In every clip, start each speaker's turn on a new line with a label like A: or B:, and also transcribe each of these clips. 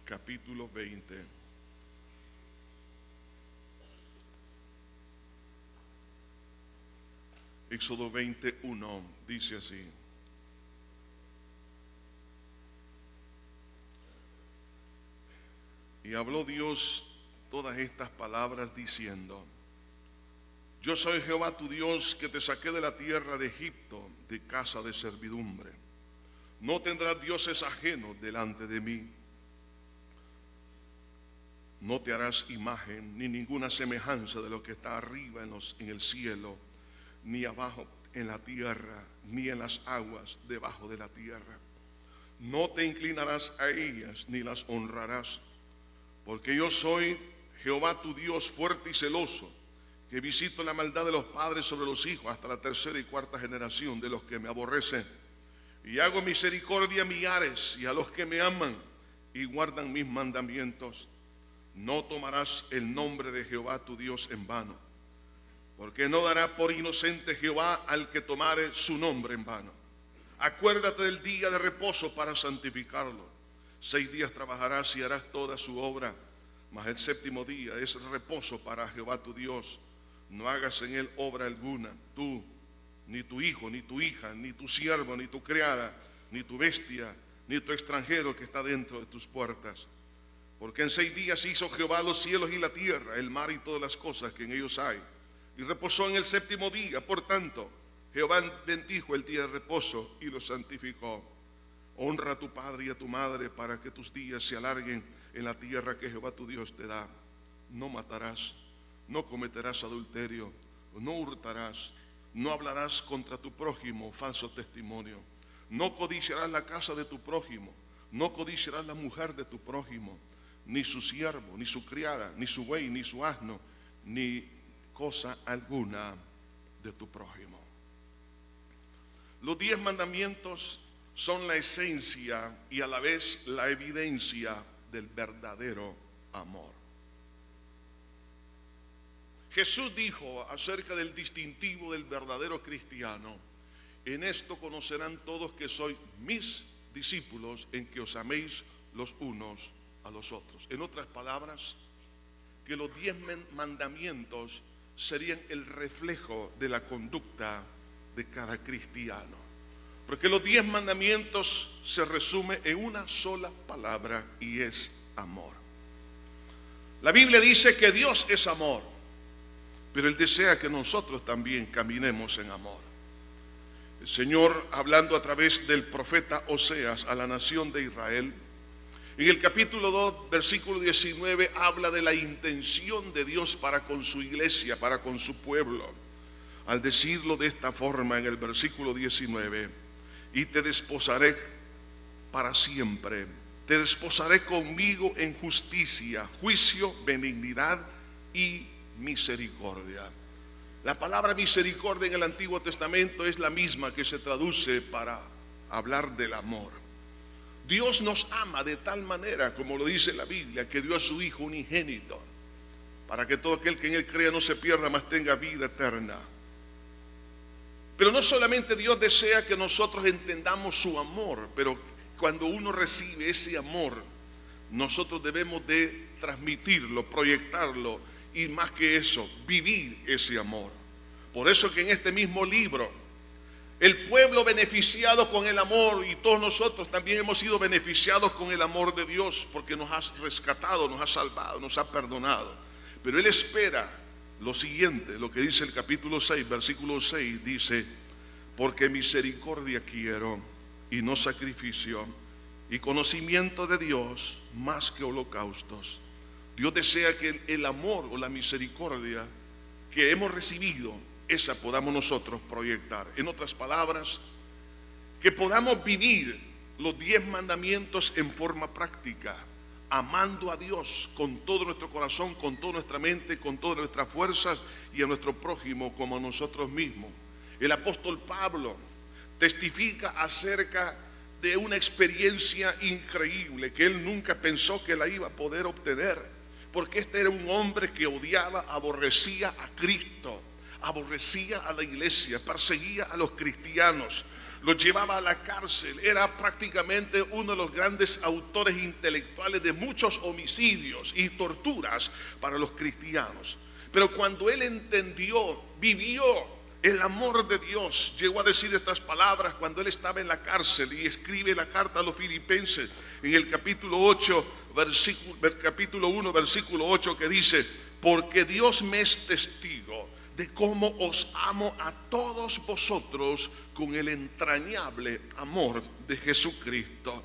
A: capítulo 20. Éxodo 21 dice así: y habló Dios todas estas palabras diciendo: yo soy Jehová tu Dios, que te saqué de la tierra de Egipto, de casa de servidumbre. No tendrás dioses ajenos delante de mí. No te harás imagen ni ninguna semejanza de lo que está arriba en el cielo, ni abajo en la tierra, ni en las aguas debajo de la tierra. No te inclinarás a ellas, ni las honrarás, porque yo soy Jehová tu Dios, fuerte y celoso, que visito la maldad de los padres sobre los hijos hasta la tercera y cuarta generación de los que me aborrecen, y hago misericordia a millares y a los que me aman y guardan mis mandamientos. No tomarás el nombre de Jehová tu Dios en vano, porque no dará por inocente Jehová al que tomare su nombre en vano. Acuérdate del día de reposo para santificarlo. 6 días trabajarás y harás toda su obra, mas el séptimo día es reposo para Jehová tu Dios. No hagas en él obra alguna, tú, ni tu hijo, ni tu hija, ni tu siervo, ni tu criada, ni tu bestia, ni tu extranjero que está dentro de tus puertas. Porque en 6 días hizo Jehová los cielos y la tierra, el mar y todas las cosas que en ellos hay, y reposó en el séptimo día. Por tanto, Jehová bendijo el día de reposo y lo santificó. Honra a tu padre y a tu madre, para que tus días se alarguen en la tierra que Jehová tu Dios te da. No matarás, no cometerás adulterio, no hurtarás, no hablarás contra tu prójimo falso testimonio, no codiciarás la casa de tu prójimo, no codiciarás la mujer de tu prójimo, ni su siervo, ni su criada, ni su buey, ni su asno, ni cosa alguna de tu prójimo. Los 10 mandamientos son la esencia y a la vez la evidencia del verdadero amor. Jesús dijo acerca del distintivo del verdadero cristiano: en esto conocerán todos que sois mis discípulos, en que os améis los unos a los otros. En otras palabras, que los 10 mandamientos serían el reflejo de la conducta de cada cristiano, porque los 10 mandamientos se resumen en una sola palabra, y es amor. La Biblia dice que Dios es amor, pero Él desea que nosotros también caminemos en amor. El Señor, hablando a través del profeta Oseas a la nación de Israel, en el capítulo 2, versículo 19, habla de la intención de Dios para con su iglesia, para con su pueblo. Al decirlo de esta forma en el versículo 19: y te desposaré para siempre, te desposaré conmigo en justicia, juicio, benignidad y misericordia. La palabra misericordia en el Antiguo Testamento es la misma que se traduce para hablar del amor. Dios nos ama de tal manera, como lo dice la Biblia, que dio a su Hijo unigénito, para que todo aquel que en Él crea no se pierda, mas tenga vida eterna. Pero no solamente Dios desea que nosotros entendamos su amor, pero cuando uno recibe ese amor, nosotros debemos de transmitirlo, proyectarlo, y más que eso, vivir ese amor. Por eso que en este mismo libro, el pueblo beneficiado con el amor, y todos nosotros también hemos sido beneficiados con el amor de Dios, porque nos ha rescatado, nos ha salvado, nos ha perdonado. Pero Él espera lo siguiente, lo que dice el capítulo 6, versículo 6, dice: porque misericordia quiero y no sacrificio, y conocimiento de Dios más que holocaustos. Dios desea que el amor o la misericordia que hemos recibido, esa podamos nosotros proyectar. En otras palabras, que podamos vivir los 10 mandamientos en forma práctica, amando a Dios con todo nuestro corazón, con toda nuestra mente, con todas nuestras fuerzas, y a nuestro prójimo como a nosotros mismos. El apóstol Pablo testifica acerca de una experiencia increíble que él nunca pensó que la iba a poder obtener, porque este era un hombre que odiaba, aborrecía a Cristo, aborrecía a la iglesia, perseguía a los cristianos. lo llevaba a la cárcel. Era prácticamente uno de los grandes autores intelectuales de muchos homicidios y torturas para los cristianos. Pero cuando él entendió, vivió el amor de Dios, llegó a decir estas palabras cuando él estaba en la cárcel y escribe la carta a los filipenses en el capítulo 1, versículo 8, que dice: porque Dios me es testigo de cómo os amo a todos vosotros con el entrañable amor de Jesucristo.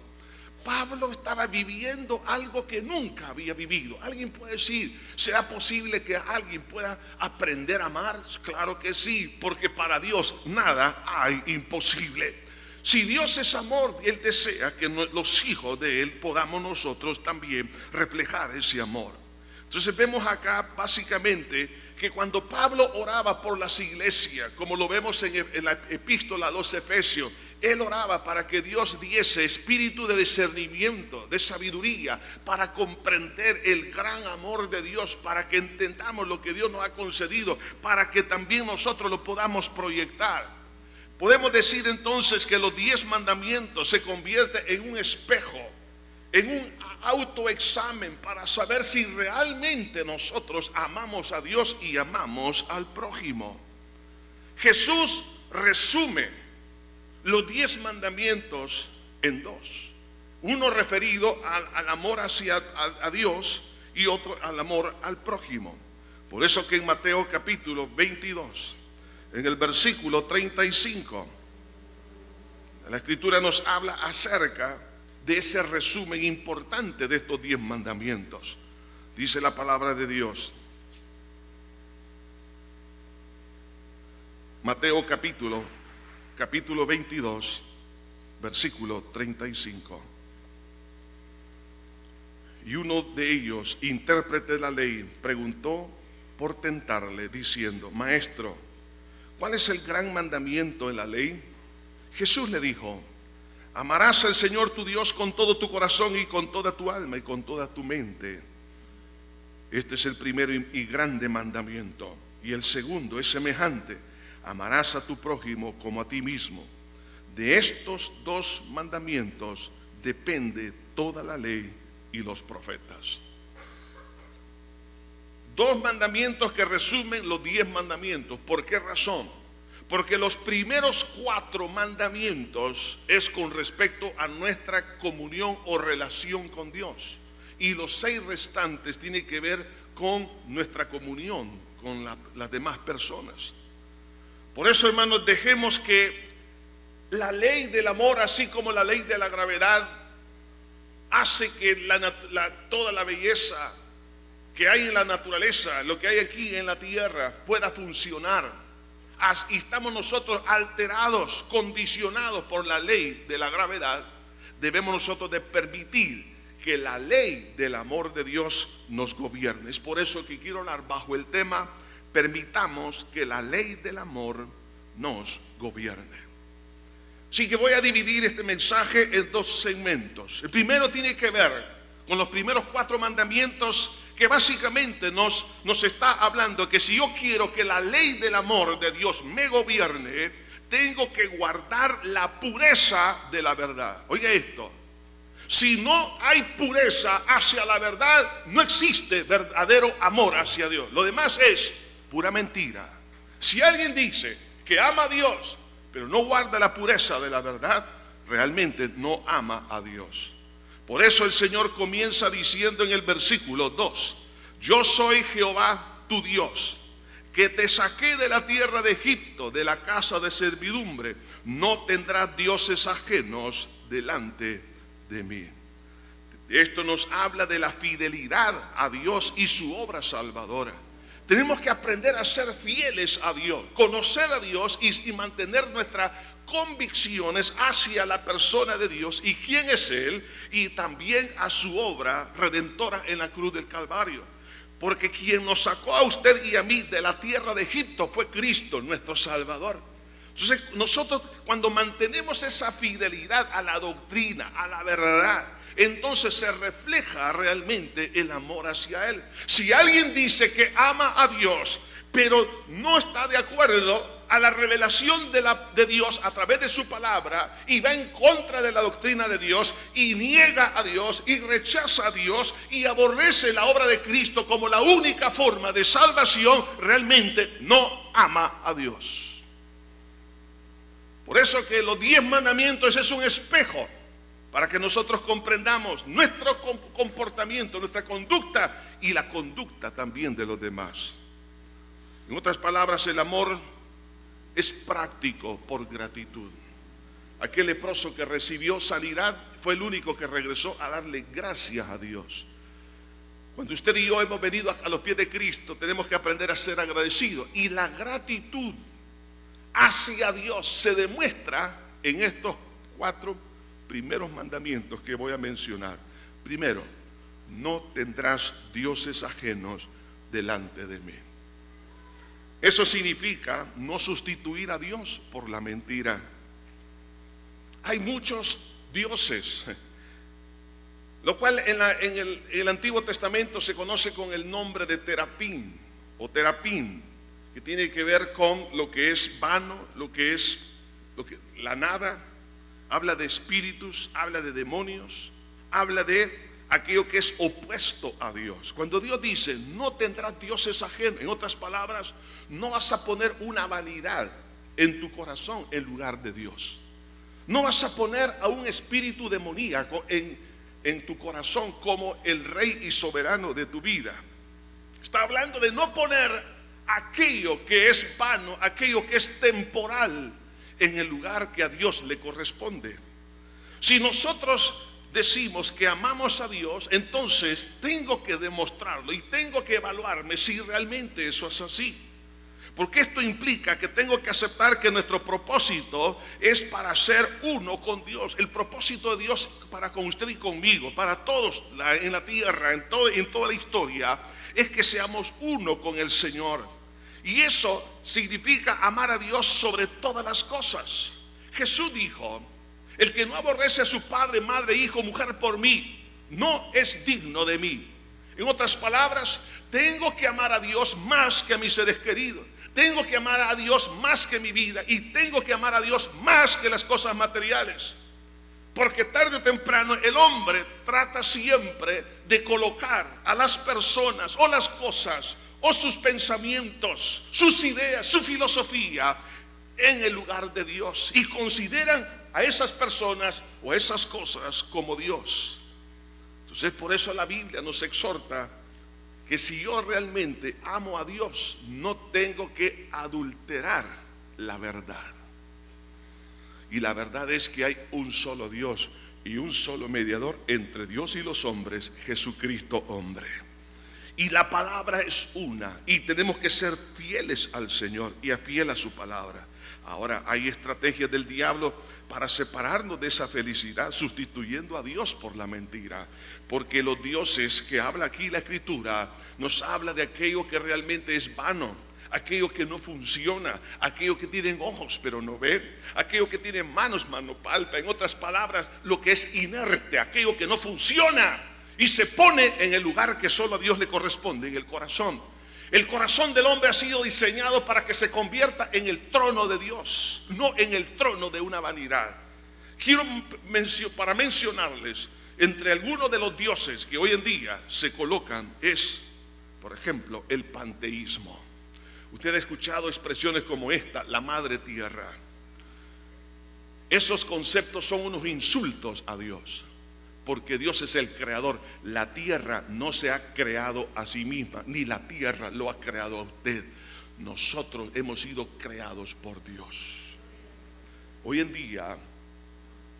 A: Pablo estaba viviendo algo que nunca había vivido. Alguien puede decir, ¿será posible que alguien pueda aprender a amar? Claro que sí, porque para Dios nada hay imposible. Si Dios es amor, Él desea que los hijos de Él podamos nosotros también reflejar ese amor. Entonces vemos acá básicamente que cuando Pablo oraba por las iglesias, como lo vemos en la epístola a los Efesios, él oraba para que Dios diese espíritu de discernimiento, de sabiduría, para comprender el gran amor de Dios, para que entendamos lo que Dios nos ha concedido, para que también nosotros lo podamos proyectar. Podemos decir entonces que los 10 mandamientos se convierten en un espejo, en un autoexamen para saber si realmente nosotros amamos a Dios y amamos al prójimo. Jesús resume los 10 mandamientos en 2. Uno referido al amor hacia a Dios y otro al amor al prójimo. Por eso que en Mateo capítulo 22, en el versículo 35, la Escritura nos habla acerca de ese resumen importante de estos 10 mandamientos. Dice la palabra de Dios. Mateo capítulo 22, versículo 35. Y uno de ellos, intérprete de la ley, preguntó por tentarle, diciendo: Maestro, ¿cuál es el gran mandamiento en la ley? Jesús le dijo: amarás al Señor tu Dios con todo tu corazón y con toda tu alma y con toda tu mente. Este es el primero y grande mandamiento. Y el segundo es semejante: amarás a tu prójimo como a ti mismo. De estos 2 mandamientos depende toda la ley y los profetas. 2 mandamientos que resumen los 10 mandamientos. ¿Por qué razón? Porque los primeros 4 mandamientos es con respecto a nuestra comunión o relación con Dios. Y los 6 restantes tienen que ver con nuestra comunión con las demás personas. Por eso, hermanos, dejemos que la ley del amor, así como la ley de la gravedad, hace que toda la belleza que hay en la naturaleza, lo que hay aquí en la tierra, pueda funcionar. Y estamos nosotros alterados, condicionados por la ley de la gravedad. Debemos nosotros de permitir que la ley del amor de Dios nos gobierne. Es por eso que quiero hablar bajo el tema: permitamos que la ley del amor nos gobierne. Así que voy a dividir este mensaje en 2 segmentos. El primero tiene que ver con los primeros 4 mandamientos, que básicamente nos está hablando que si yo quiero que la ley del amor de Dios me gobierne, tengo que guardar la pureza de la verdad. Oiga esto: si no hay pureza hacia la verdad, no existe verdadero amor hacia Dios. Lo demás es pura mentira. Si alguien dice que ama a Dios, pero no guarda la pureza de la verdad, realmente no ama a Dios. Por eso el Señor comienza diciendo en el versículo 2: yo soy Jehová tu Dios, que te saqué de la tierra de Egipto, de la casa de servidumbre. No tendrás dioses ajenos delante de mí. Esto nos habla de la fidelidad a Dios y su obra salvadora. Tenemos que aprender a ser fieles a Dios, conocer a Dios y mantener nuestras convicciones hacia la persona de Dios y quién es Él, y también a su obra redentora en la cruz del Calvario. Porque quien nos sacó a usted y a mí de la tierra de Egipto fue Cristo, nuestro Salvador. Entonces nosotros, cuando mantenemos esa fidelidad a la doctrina, a la verdad, entonces se refleja realmente el amor hacia Él. Si alguien dice que ama a Dios, pero no está de acuerdo a la revelación de Dios a través de su palabra y va en contra de la doctrina de Dios y niega a Dios y rechaza a Dios y aborrece la obra de Cristo como la única forma de salvación, realmente no ama a Dios. Por eso que los 10 mandamientos es un espejo para que nosotros comprendamos nuestro comportamiento, nuestra conducta y la conducta también de los demás. En otras palabras, el amor es práctico por gratitud. Aquel leproso que recibió sanidad fue el único que regresó a darle gracias a Dios. Cuando usted y yo hemos venido a los pies de Cristo, tenemos que aprender a ser agradecidos. Y la gratitud hacia Dios se demuestra en estos 4 primeros mandamientos que voy a mencionar. Primero, no tendrás dioses ajenos delante de mí. Eso significa no sustituir a Dios por la mentira. Hay muchos dioses, lo cual en el Antiguo Testamento se conoce con el nombre de terapín o terapín, que tiene que ver con lo que es vano, la nada. Habla de espíritus, habla de demonios, habla de aquello que es opuesto a Dios. Cuando Dios dice no tendrás dioses ajenos, en otras palabras, no vas a poner una vanidad en tu corazón en lugar de Dios. No vas a poner a un espíritu demoníaco en tu corazón como el rey y soberano de tu vida. Está hablando de no poner aquello que es vano, aquello que es temporal en el lugar que a Dios le corresponde. Si nosotros decimos que amamos a Dios, entonces tengo que demostrarlo y tengo que evaluarme si realmente eso es así. Porque esto implica que tengo que aceptar que nuestro propósito es para ser uno con Dios. El propósito de Dios para con usted y conmigo, para todos en la tierra, en toda la historia, es que seamos uno con el Señor. Y eso significa amar a Dios sobre todas las cosas. Jesús dijo: el que no aborrece a su padre, madre, hijo, mujer por mí, no es digno de mí. En otras palabras, tengo que amar a Dios más que a mis seres queridos. Tengo que amar a Dios más que mi vida. Y tengo que amar a Dios más que las cosas materiales. Porque tarde o temprano el hombre trata siempre de colocar a las personas o las cosas o sus pensamientos, sus ideas, su filosofía en el lugar de Dios. Y consideran a esas personas o esas cosas como Dios. Entonces por eso la Biblia nos exhorta que si yo realmente amo a Dios, no tengo que adulterar la verdad. Y la verdad es que hay un solo Dios y un solo mediador entre Dios y los hombres, Jesucristo hombre. Y la palabra es una y tenemos que ser fieles al Señor y fiel a su palabra. Ahora hay estrategias del diablo para separarnos de esa felicidad, sustituyendo a Dios por la mentira. Porque los dioses que habla aquí la Escritura nos habla de aquello que realmente es vano, aquello que no funciona, aquello que tienen ojos pero no ven, aquello que tiene manos, mano palpa. En otras palabras, lo que es inerte, aquello que no funciona y se pone en el lugar que solo a Dios le corresponde, en el corazón. El corazón del hombre ha sido diseñado para que se convierta en el trono de Dios, no en el trono de una vanidad. Quiero para mencionarles, entre algunos de los dioses que hoy en día se colocan es, por ejemplo, el panteísmo. Usted ha escuchado expresiones como esta: la madre tierra. Esos conceptos son unos insultos a Dios, porque Dios es el creador. La tierra no se ha creado a sí misma, ni la tierra lo ha creado a usted. Nosotros hemos sido creados por Dios. Hoy en día,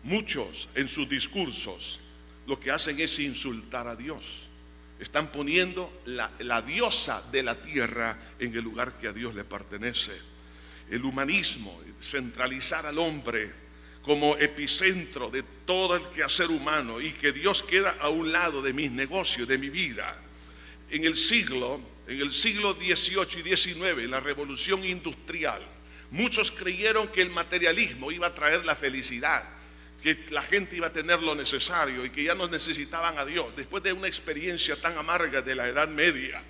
A: muchos en sus discursos lo que hacen es insultar a Dios. Están poniendo la diosa de la tierra en el lugar que a Dios le pertenece. El humanismo, centralizar al hombre como epicentro de todo el quehacer humano y que Dios queda a un lado de mis negocios, de mi vida. En el siglo XVIII y XIX, la revolución industrial, muchos creyeron que el materialismo iba a traer la felicidad, que la gente iba a tener lo necesario y que ya no necesitaban a Dios, después de una experiencia tan amarga de la Edad Media.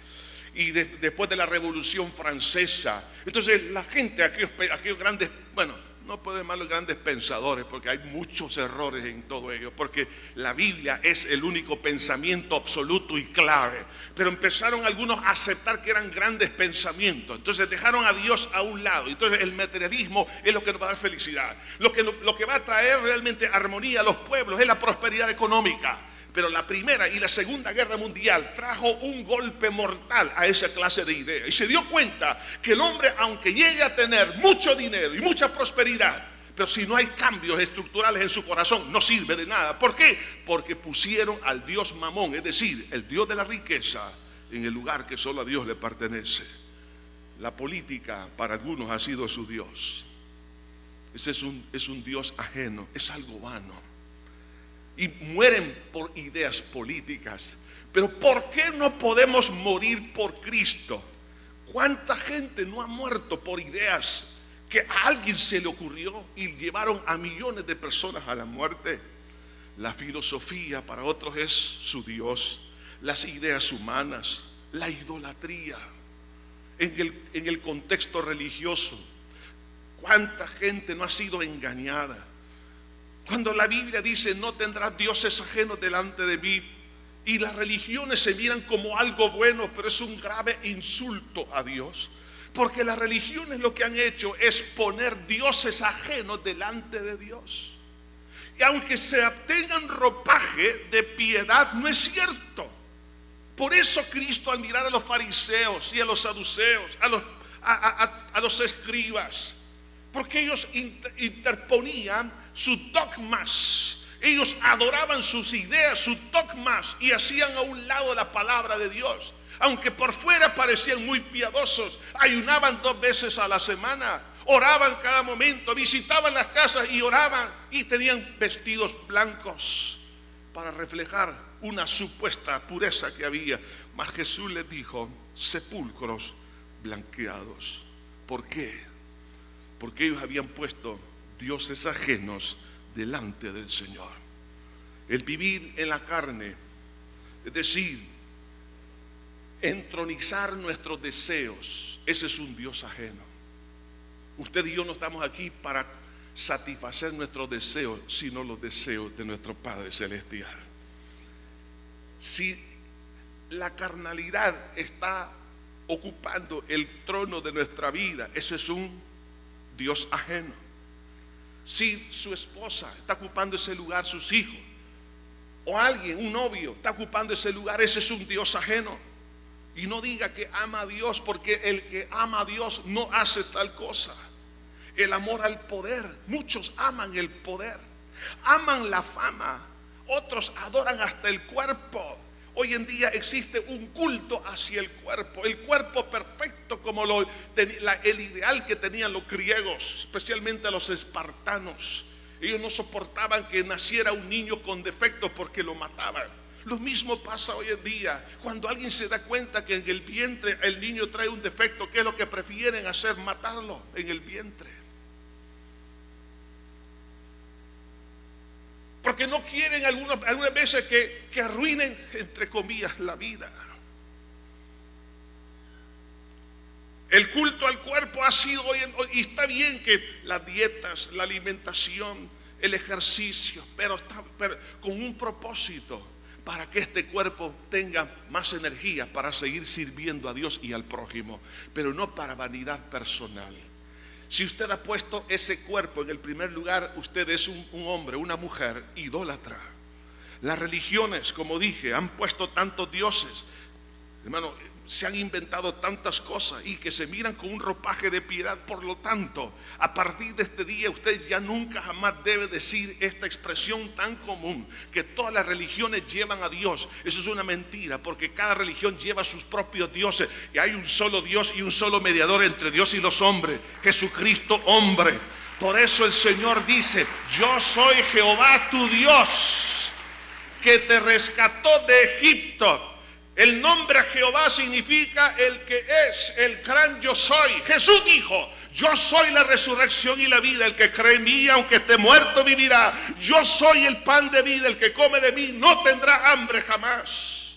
A: y después de la Revolución Francesa. Entonces la gente, aquellos grandes, bueno, no puedo llamar los grandes pensadores porque hay muchos errores en todo ello, porque la Biblia es el único pensamiento absoluto y clave, pero empezaron algunos a aceptar que eran grandes pensamientos, entonces dejaron a Dios a un lado. Entonces el materialismo es lo que nos va a dar felicidad, lo que va a traer realmente armonía a los pueblos es la prosperidad económica. Pero la Primera y la Segunda Guerra Mundial trajo un golpe mortal a esa clase de ideas. Y se dio cuenta que el hombre, aunque llegue a tener mucho dinero y mucha prosperidad, pero si no hay cambios estructurales en su corazón, no sirve de nada. ¿Por qué? Porque pusieron al Dios Mamón, es decir, el Dios de la riqueza, en el lugar que solo a Dios le pertenece. La política para algunos ha sido su Dios. Ese es un Dios ajeno, es algo vano. Y mueren por ideas políticas. Pero ¿por qué no podemos morir por Cristo? ¿Cuánta gente no ha muerto por ideas que a alguien se le ocurrió y llevaron a millones de personas a la muerte? La filosofía para otros es su Dios, las ideas humanas, la idolatría. En el contexto religioso, ¿cuánta gente no ha sido engañada? Cuando la Biblia dice no tendrás dioses ajenos delante de mí, y las religiones se miran como algo bueno, pero es un grave insulto a Dios, porque las religiones lo que han hecho es poner dioses ajenos delante de Dios. Y aunque se tengan ropaje de piedad, no es cierto. Por eso Cristo, al mirar a los fariseos y a los saduceos, a los escribas, porque ellos interponían sus dogmas, ellos adoraban sus ideas, sus dogmas, y hacían a un lado la palabra de Dios. Aunque por fuera parecían muy piadosos, ayunaban 2 veces a la semana, oraban cada momento, visitaban las casas y oraban, y tenían vestidos blancos para reflejar una supuesta pureza que había. Mas Jesús les dijo: sepulcros blanqueados. ¿Por qué? Porque ellos habían puesto dioses ajenos delante del Señor. El vivir en la carne, es decir, entronizar nuestros deseos, ese es un Dios ajeno. Usted y yo no estamos aquí para satisfacer nuestros deseos, sino los deseos de nuestro Padre Celestial. Si la carnalidad está ocupando el trono de nuestra vida, eso es un Dios ajeno. Si su esposa está ocupando ese lugar, sus hijos, o alguien, un novio, está ocupando ese lugar, ese es un Dios ajeno. Y no diga que ama a Dios, porque el que ama a Dios no hace tal cosa. El amor al poder, muchos aman el poder, aman la fama, otros adoran hasta el cuerpo. Hoy en día existe un culto hacia el cuerpo perfecto, como el ideal que tenían los griegos, especialmente los espartanos. Ellos no soportaban que naciera un niño con defectos porque lo mataban. Lo mismo pasa hoy en día. Cuando alguien se da cuenta que en el vientre el niño trae un defecto, ¿qué es lo que prefieren hacer? Matarlo en el vientre. Porque no quieren algunas veces que arruinen, entre comillas, la vida. El culto al cuerpo ha sido hoy, y está bien que las dietas, la alimentación, el ejercicio, pero con un propósito, para que este cuerpo tenga más energía para seguir sirviendo a Dios y al prójimo, pero no para vanidad personal. Si usted ha puesto ese cuerpo en el primer lugar, usted es un hombre, una mujer idólatra. Las religiones, como dije, han puesto tantos dioses, hermano, se han inventado tantas cosas y que se miran con un ropaje de piedad. Por lo tanto, a partir de este día usted ya nunca jamás debe decir esta expresión tan común, que todas las religiones llevan a Dios. Eso es una mentira, porque cada religión lleva sus propios dioses, y hay un solo Dios y un solo mediador entre Dios y los hombres, Jesucristo hombre. Por eso el Señor dice: yo soy Jehová tu Dios, que te rescató de Egipto. El nombre Jehová significa el que es, el gran yo soy. Jesús dijo: yo soy la resurrección y la vida, el que cree en mí, aunque esté muerto, vivirá. Yo soy el pan de vida, el que come de mí no tendrá hambre jamás.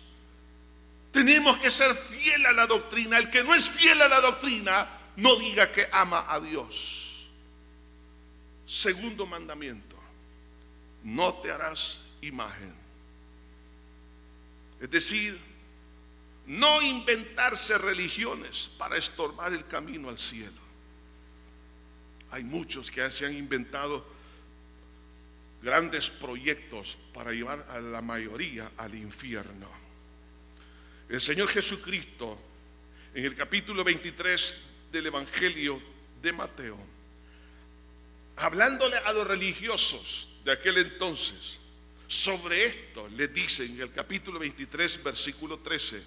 A: Tenemos que ser fiel a la doctrina. El que no es fiel a la doctrina, no diga que ama a Dios. Segundo mandamiento: no te harás imagen. Es decir, no inventarse religiones para estorbar el camino al cielo. Hay muchos que se han inventado grandes proyectos para llevar a la mayoría al infierno. El Señor Jesucristo, en el capítulo 23 del Evangelio de Mateo, hablándole a los religiosos de aquel entonces sobre esto, les dice en el capítulo 23, versículo 13: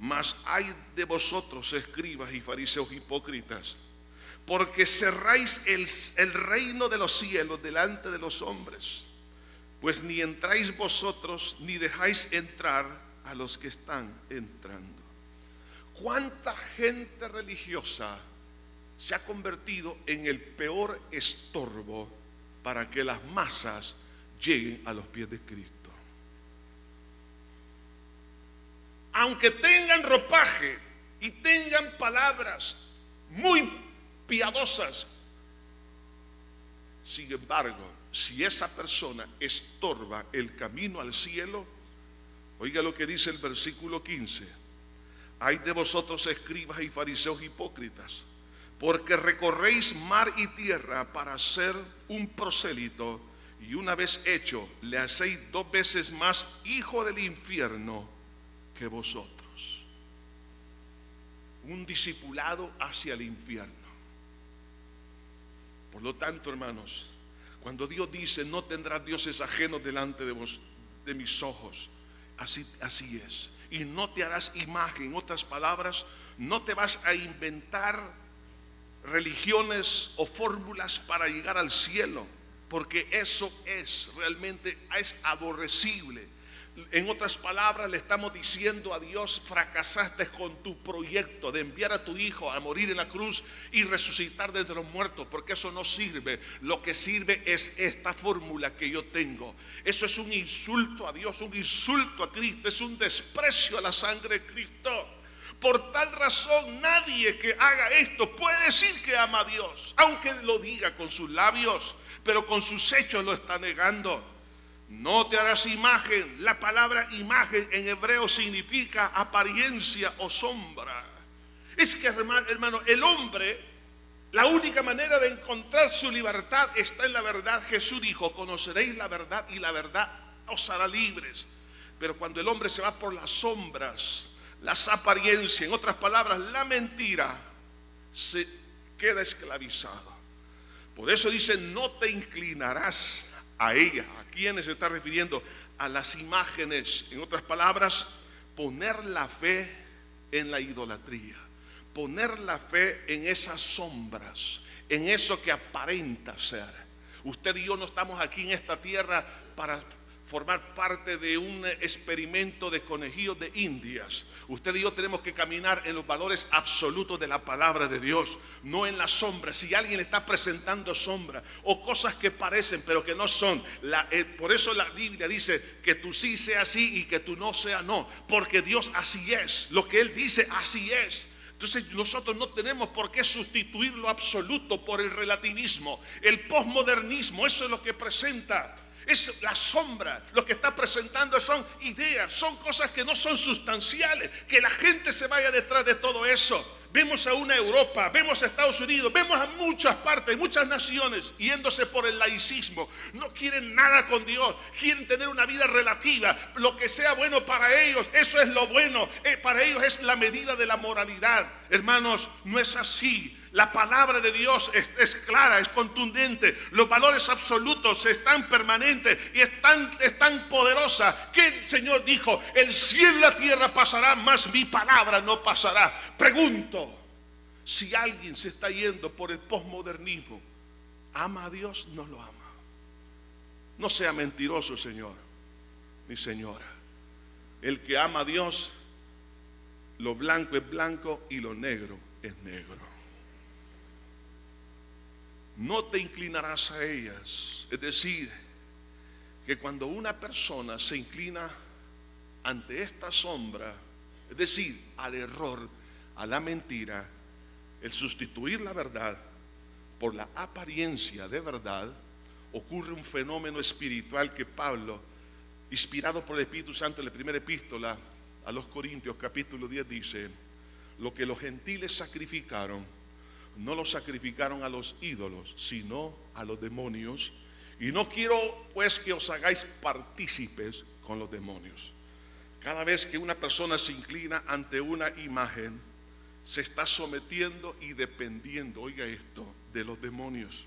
A: mas hay de vosotros, escribas y fariseos hipócritas, porque cerráis el reino de los cielos delante de los hombres, pues ni entráis vosotros ni dejáis entrar a los que están entrando. ¿Cuánta gente religiosa se ha convertido en el peor estorbo para que las masas lleguen a los pies de Cristo? Aunque tengan ropaje y tengan palabras muy piadosas, sin embargo, si esa persona estorba el camino al cielo, oiga lo que dice el versículo 15: hay de vosotros, escribas y fariseos hipócritas, porque recorréis mar y tierra para hacer un prosélito, y una vez hecho, le hacéis 2 veces más hijo del infierno que vosotros. Un discipulado hacia el infierno. Por lo tanto, hermanos, cuando Dios dice: no tendrás dioses ajenos delante de vos, de mis ojos, así es. Y no te harás imagen. En otras palabras, no te vas a inventar religiones o fórmulas para llegar al cielo, porque eso realmente es aborrecible. En otras palabras, le estamos diciendo a Dios: fracasaste con tu proyecto de enviar a tu hijo a morir en la cruz y resucitar de entre los muertos, porque eso no sirve. Lo que sirve es esta fórmula que yo tengo. Eso es un insulto a Dios, un insulto a Cristo, es un desprecio a la sangre de Cristo. Por tal razón, nadie que haga esto puede decir que ama a Dios, aunque lo diga con sus labios, pero con sus hechos lo está negando. No te harás imagen. La palabra imagen en hebreo significa apariencia o sombra. Es que, hermano, el hombre, la única manera de encontrar su libertad está en la verdad. Jesús dijo: conoceréis la verdad y la verdad os hará libres. Pero cuando el hombre se va por las sombras, las apariencias, en otras palabras, la mentira, se queda esclavizado. Por eso dice: no te inclinarás a ella. ¿A quiénes se está refiriendo? A las imágenes. En otras palabras, poner la fe en la idolatría, poner la fe en esas sombras, en eso que aparenta ser. Usted y yo no estamos aquí en esta tierra para formar parte de un experimento de conejillos de indias. Usted y yo tenemos que caminar en los valores absolutos de la palabra de Dios, no en las sombras. Si alguien está presentando sombra o cosas que parecen pero que no son, por eso la Biblia dice que tú sí sea sí y que tú no sea no, porque Dios así es, lo que Él dice así es. Entonces nosotros no tenemos por qué sustituir lo absoluto por el relativismo, el posmodernismo. Eso es lo que presenta. Es la sombra. Lo que está presentando son ideas, son cosas que no son sustanciales. Que la gente se vaya detrás de todo eso. Vemos a una Europa, vemos a Estados Unidos, vemos a muchas partes, muchas naciones yéndose por el laicismo. No quieren nada con Dios, quieren tener una vida relativa. Lo que sea bueno para ellos, eso es lo bueno. Para ellos es la medida de la moralidad. Hermanos, no es así. La palabra de Dios es clara, es contundente. Los valores absolutos están permanentes y es tan poderosa que el Señor dijo: el cielo y la tierra pasará, mas mi palabra no pasará. Pregunto, si alguien se está yendo por el posmodernismo, ¿ama a Dios? No lo ama. No sea mentiroso, señor ni señora. El que ama a Dios, lo blanco es blanco y lo negro es negro. No te inclinarás a ellas. Es decir, que cuando una persona se inclina ante esta sombra, es decir, al error, a la mentira, el sustituir la verdad por la apariencia de verdad, ocurre un fenómeno espiritual que Pablo, inspirado por el Espíritu Santo en la primera epístola a los Corintios, capítulo 10, dice: lo que los gentiles sacrificaron, no lo sacrificaron a los ídolos, sino a los demonios. Y no quiero pues que os hagáis partícipes con los demonios. Cada vez que una persona se inclina ante una imagen, se está sometiendo y dependiendo, oiga esto, de los demonios.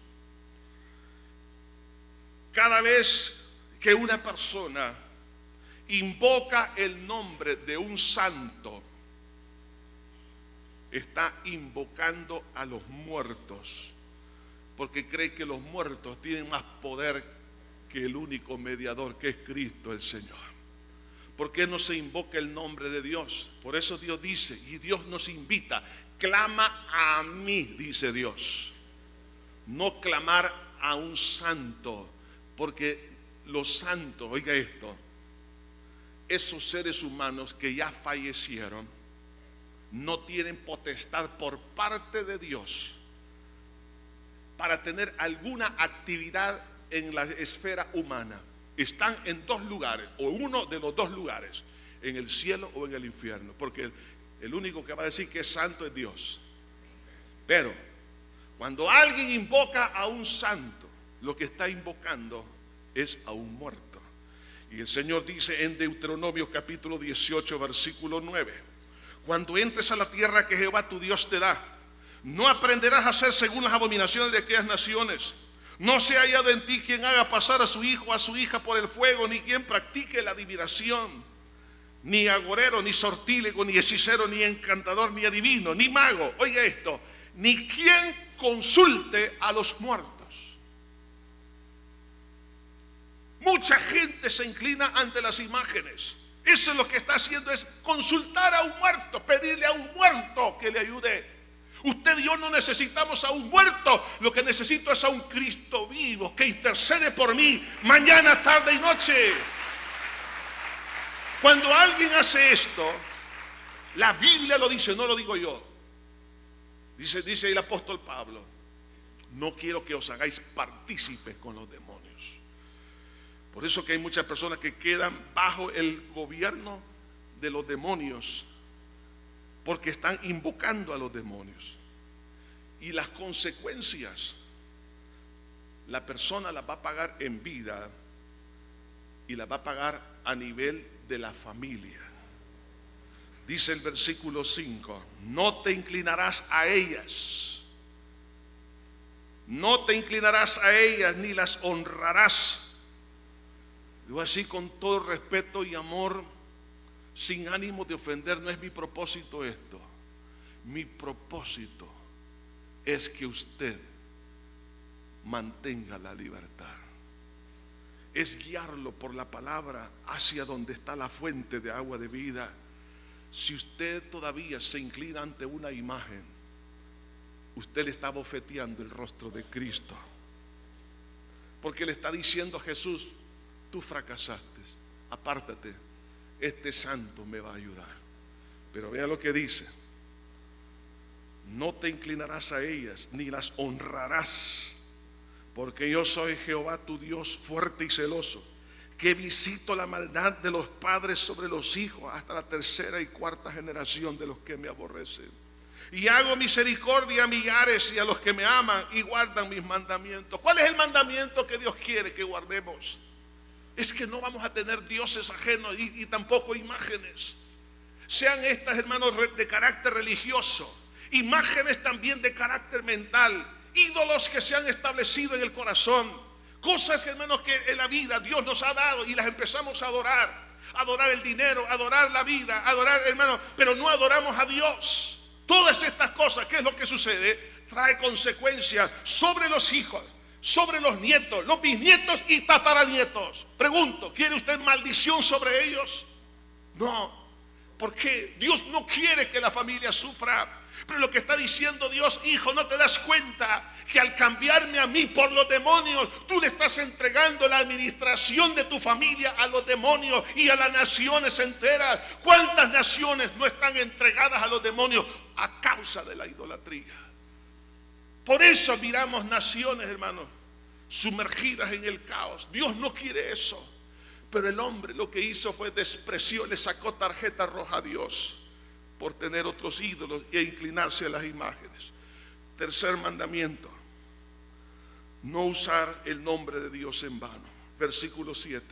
A: Cada vez que una persona invoca el nombre de un santo, está invocando a los muertos, porque cree que los muertos tienen más poder que el único mediador, que es Cristo el Señor. ¿Por qué no se invoca el nombre de Dios? Por eso Dios dice, y Dios nos invita: clama a mí, dice Dios. No clamar a un santo, porque los santos, oiga esto, esos seres humanos que ya fallecieron, no tienen potestad por parte de Dios para tener alguna actividad en la esfera humana. Están en dos lugares, o uno de los dos lugares, en el cielo o en el infierno, porque el único que va a decir que es santo es Dios. Pero cuando alguien invoca a un santo, lo que está invocando es a un muerto. Y el Señor dice en Deuteronomio capítulo 18 versículo 9: cuando entres a la tierra que Jehová tu Dios te da, no aprenderás a hacer según las abominaciones de aquellas naciones. No se ha hallado en ti quien haga pasar a su hijo o a su hija por el fuego, ni quien practique la adivinación, ni agorero, ni sortílego, ni hechicero, ni encantador, ni adivino, ni mago. Oiga esto, ni quien consulte a los muertos. Mucha gente se inclina ante las imágenes. Eso es lo que está haciendo, es consultar a un muerto, pedirle a un muerto que le ayude. Usted y yo no necesitamos a un muerto, lo que necesito es a un Cristo vivo que intercede por mí mañana, tarde y noche. Cuando alguien hace esto, la Biblia lo dice, no lo digo yo. Dice el apóstol Pablo: no quiero que os hagáis partícipes con los demonios. Por eso que hay muchas personas que quedan bajo el gobierno de los demonios, porque están invocando a los demonios. Y las consecuencias, la persona las va a pagar en vida y las va a pagar a nivel de la familia. Dice el versículo 5: no te inclinarás a ellas. No te inclinarás a ellas ni las honrarás. Digo así con todo respeto y amor, sin ánimo de ofender. No es mi propósito esto. Mi propósito es que usted mantenga la libertad. Es guiarlo por la palabra hacia donde está la fuente de agua de vida. Si usted todavía se inclina ante una imagen, usted le está bofeteando el rostro de Cristo, porque le está diciendo a Jesús: tú fracasaste, apártate, este santo me va a ayudar. Pero vea lo que dice: no te inclinarás a ellas ni las honrarás, porque yo soy Jehová tu Dios, fuerte y celoso, que visito la maldad de los padres sobre los hijos hasta la tercera y cuarta generación de los que me aborrecen, y hago misericordia a millares y a los que me aman y guardan mis mandamientos. ¿Cuál es el mandamiento que Dios quiere que guardemos? Es que no vamos a tener dioses ajenos y tampoco imágenes. Sean estas, hermanos, de carácter religioso, imágenes también de carácter mental, ídolos que se han establecido en el corazón, cosas, hermanos, que en la vida Dios nos ha dado y las empezamos a adorar. Adorar el dinero, adorar la vida, adorar, hermanos, pero no adoramos a Dios. Todas estas cosas, ¿qué es lo que sucede? Trae consecuencias sobre los hijos, sobre los nietos, los bisnietos y tataranietos. Pregunto, ¿quiere usted maldición sobre ellos? No. Porque Dios no quiere que la familia sufra. Pero lo que está diciendo Dios: hijo, ¿no te das cuenta que al cambiarme a mí por los demonios, tú le estás entregando la administración de tu familia a los demonios y a las naciones enteras? ¿Cuántas naciones no están entregadas a los demonios a causa de la idolatría? Por eso miramos naciones, hermanos, sumergidas en el caos. Dios no quiere eso. Pero el hombre lo que hizo fue despreció, le sacó tarjeta roja a Dios por tener otros ídolos e inclinarse a las imágenes. Tercer mandamiento: no usar el nombre de Dios en vano. Versículo 7: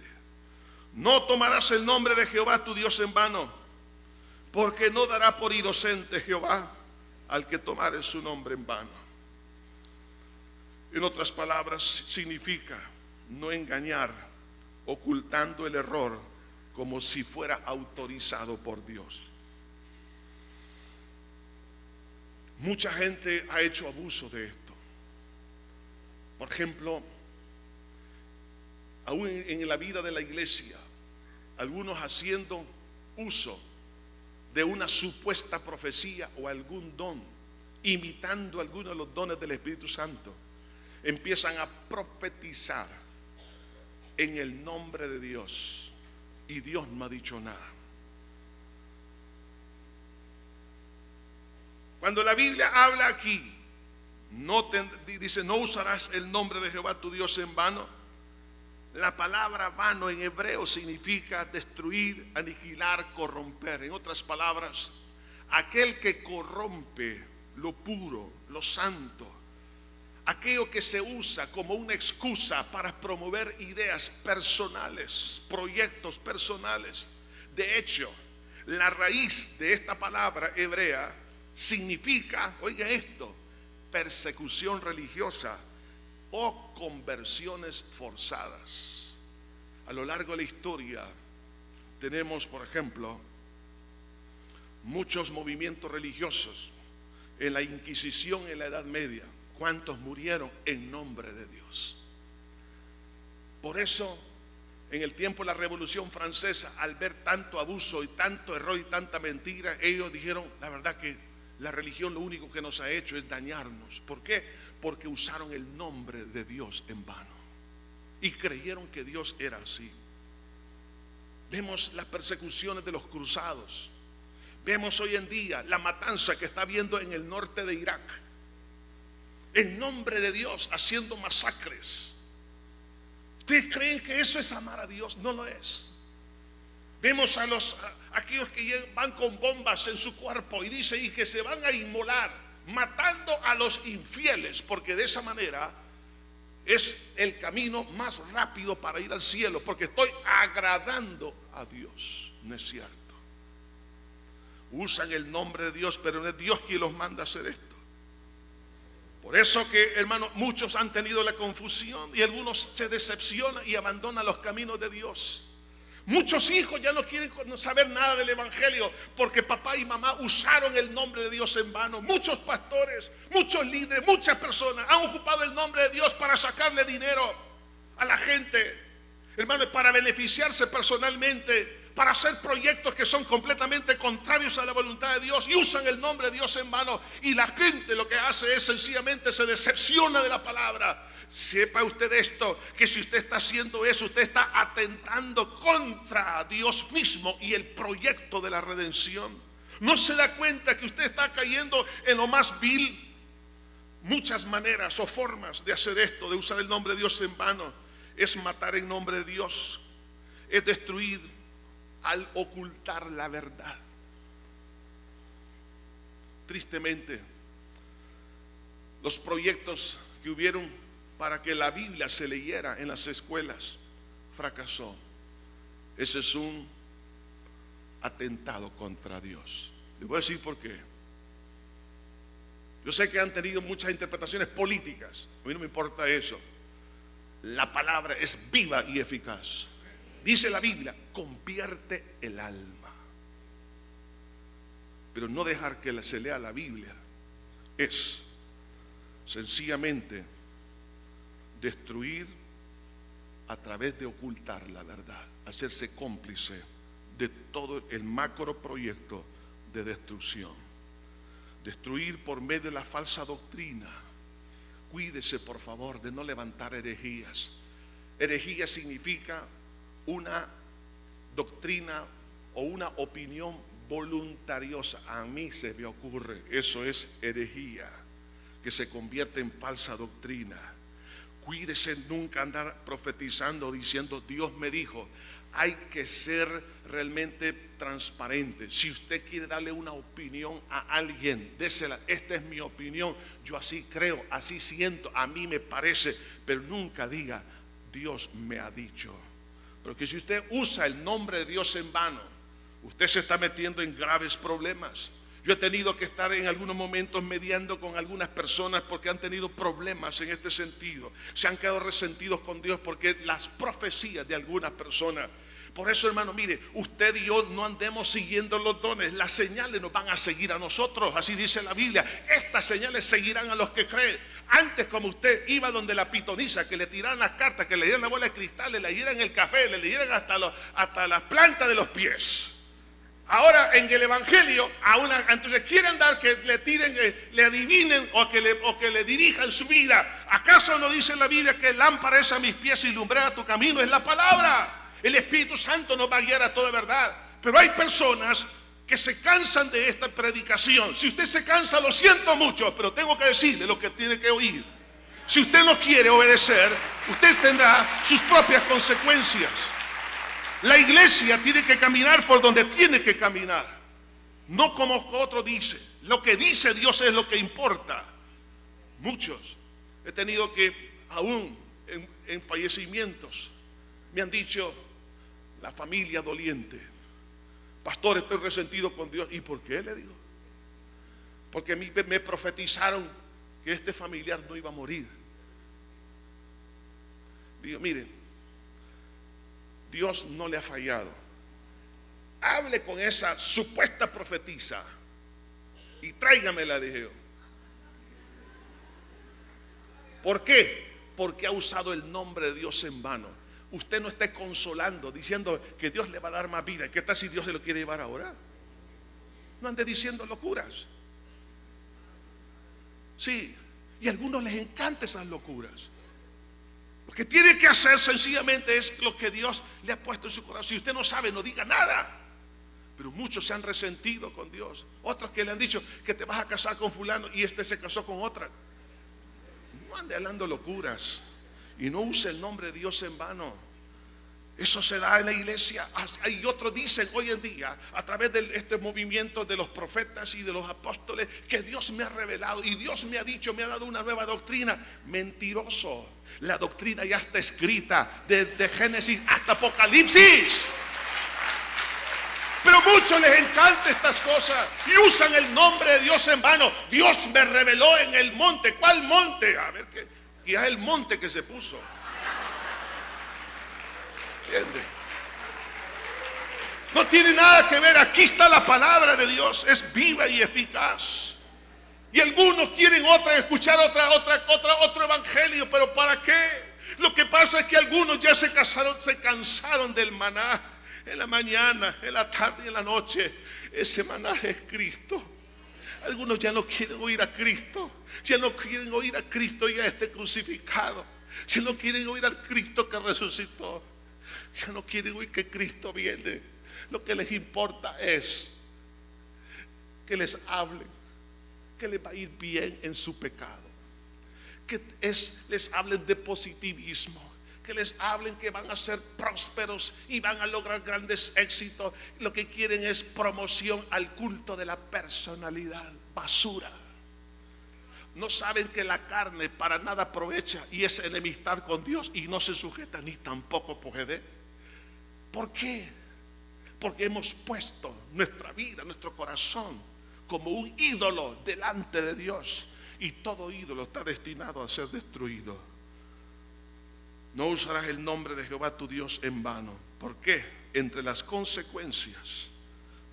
A: no tomarás el nombre de Jehová tu Dios en vano, porque no dará por inocente Jehová al que tomare su nombre en vano. En otras palabras, significa no engañar, ocultando el error como si fuera autorizado por Dios. Mucha gente ha hecho abuso de esto. Por ejemplo, aún en la vida de la iglesia, algunos haciendo uso de una supuesta profecía o algún don, imitando algunos de los dones del Espíritu Santo, empiezan a profetizar en el nombre de Dios, y Dios no ha dicho nada. Cuando la Biblia habla aquí, dice: no usarás el nombre de Jehová tu Dios en vano. La palabra vano en hebreo significa destruir, aniquilar, corromper. En otras palabras, aquel que corrompe lo puro, lo santo, aquello que se usa como una excusa para promover ideas personales, proyectos personales. De hecho, la raíz de esta palabra hebrea significa, oiga esto, persecución religiosa o conversiones forzadas. A lo largo de la historia tenemos, por ejemplo, muchos movimientos religiosos. En la Inquisición en la Edad Media, ¿cuántos murieron en nombre de Dios? Por eso, en el tiempo de la Revolución Francesa, al ver tanto abuso y tanto error y tanta mentira, ellos dijeron: la verdad que la religión lo único que nos ha hecho es dañarnos. ¿Por qué? Porque usaron el nombre de Dios en vano y creyeron que Dios era así. Vemos las persecuciones de los cruzados. Vemos hoy en día la matanza que está habiendo en el norte de Irak, en nombre de Dios, haciendo masacres. ¿Ustedes creen que eso es amar a Dios? No lo es. Vemos a aquellos que van con bombas en su cuerpo y dice: y que se van a inmolar, matando a los infieles, porque de esa manera es el camino más rápido para ir al cielo, porque estoy agradando a Dios. No es cierto. Usan el nombre de Dios, pero no es Dios quien los manda a hacer esto. Por eso que, hermanos, muchos han tenido la confusión y algunos se decepcionan y abandonan los caminos de Dios. Muchos hijos ya no quieren saber nada del evangelio porque papá y mamá usaron el nombre de Dios en vano. Muchos pastores, muchos líderes, muchas personas han ocupado el nombre de Dios para sacarle dinero a la gente, hermanos, para beneficiarse personalmente, para hacer proyectos que son completamente contrarios a la voluntad de Dios, y usan el nombre de Dios en vano. Y la gente lo que hace es sencillamente se decepciona de la palabra. Sepa usted esto, que si usted está haciendo eso, usted está atentando contra Dios mismo y el proyecto de la redención. No se da cuenta que usted está cayendo en lo más vil. Muchas maneras o formas de hacer esto, de usar el nombre de Dios en vano, es matar en nombre de Dios, es destruir al ocultar la verdad. Tristemente, los proyectos que hubieron para que la Biblia se leyera en las escuelas fracasó. Ese es un atentado contra Dios. Les voy a decir por qué. Yo sé que han tenido muchas interpretaciones políticas. A mí no me importa eso. La palabra es viva y eficaz. Dice la Biblia: convierte el alma. Pero no dejar que se lea la Biblia es sencillamente destruir a través de ocultar la verdad, hacerse cómplice de todo el macro proyecto de destrucción. Destruir por medio de la falsa doctrina. Cuídese, por favor, de no levantar herejías. Herejía significa una doctrina o una opinión voluntariosa. A mí se me ocurre, eso es herejía, que se convierte en falsa doctrina. Cuídese nunca andar profetizando, diciendo Dios me dijo. Hay que ser realmente transparente. Si usted quiere darle una opinión a alguien, désela. Esta es mi opinión, yo así creo, así siento, a mí me parece, pero nunca diga Dios me ha dicho. Porque si usted usa el nombre de Dios en vano, usted se está metiendo en graves problemas. Yo he tenido que estar en algunos momentos mediando con algunas personas porque han tenido problemas en este sentido. Se han quedado resentidos con Dios porque las profecías de algunas personas. Por eso, hermano, mire, usted y yo no andemos siguiendo los dones. Las señales nos van a seguir a nosotros, así dice la Biblia. Estas señales seguirán a los que creen. Antes, como usted iba donde la pitonisa, que le tiraran las cartas, que le dieran la bola de cristal, le dieran el café, le dieran hasta la planta de los pies. Ahora en el evangelio, entonces quieren dar que le tiren, le adivinen o que le dirijan su vida. ¿Acaso no dice la Biblia que lámpara es a mis pies y lumbrera tu camino? Es la palabra. El Espíritu Santo nos va a guiar a toda verdad. Pero hay personas que se cansan de esta predicación. Si usted se cansa, lo siento mucho, pero tengo que decirle lo que tiene que oír. Si usted no quiere obedecer, usted tendrá sus propias consecuencias. La iglesia tiene que caminar por donde tiene que caminar, no como otro dice. Lo que dice Dios es lo que importa. Muchos he tenido que, aún en fallecimientos, me han dicho, la familia doliente, pastor, estoy resentido con Dios. ¿Y por qué? Le digo, porque a mí me profetizaron que este familiar no iba a morir. Digo, miren, Dios no le ha fallado. Hable con esa supuesta profetisa y tráigamela, dije yo. ¿Por qué? Porque ha usado el nombre de Dios en vano. Usted no esté consolando, diciendo que Dios le va a dar más vida. ¿Qué tal si Dios se lo quiere llevar ahora? No ande diciendo locuras. Sí, y a algunos les encantan esas locuras. Lo que tiene que hacer sencillamente es lo que Dios le ha puesto en su corazón. Si usted no sabe, no diga nada. Pero muchos se han resentido con Dios. Otros que le han dicho que te vas a casar con fulano y este se casó con otra. No ande hablando locuras y no use el nombre de Dios en vano. Eso se da en la iglesia. Hay otros dicen hoy en día, a través de este movimiento de los profetas y de los apóstoles, que Dios me ha revelado y Dios me ha dicho, me ha dado una nueva doctrina. Mentiroso. La doctrina ya está escrita desde Génesis hasta Apocalipsis. Pero a muchos les encantan estas cosas y usan el nombre de Dios en vano. Dios me reveló en el monte. ¿Cuál monte? A ver, que ya es el monte que se puso. ¿Entiende? No tiene nada que ver. Aquí está la palabra de Dios. Es viva y eficaz. Y algunos quieren escuchar otro evangelio. ¿Pero para qué? Lo que pasa es que algunos ya se cansaron del maná. En la mañana, en la tarde y en la noche. Ese maná es Cristo. Algunos ya no quieren oír a Cristo. Ya no quieren oír a Cristo ya esté crucificado. Ya no quieren oír al Cristo que resucitó. Ya no quieren oír que Cristo viene. Lo que les importa es que les hablen, que les va a ir bien en su pecado, que les hablen de positivismo, que les hablen que van a ser prósperos y van a lograr grandes éxitos. Lo que quieren es promoción al culto de la personalidad. Basura. No saben que la carne para nada aprovecha y es enemistad con Dios y no se sujeta ni tampoco puede. ¿Por qué? Porque hemos puesto nuestra vida, nuestro corazón como un ídolo delante de Dios, y todo ídolo está destinado a ser destruido. No usarás el nombre de Jehová tu Dios en vano. ¿Por qué? Entre las consecuencias,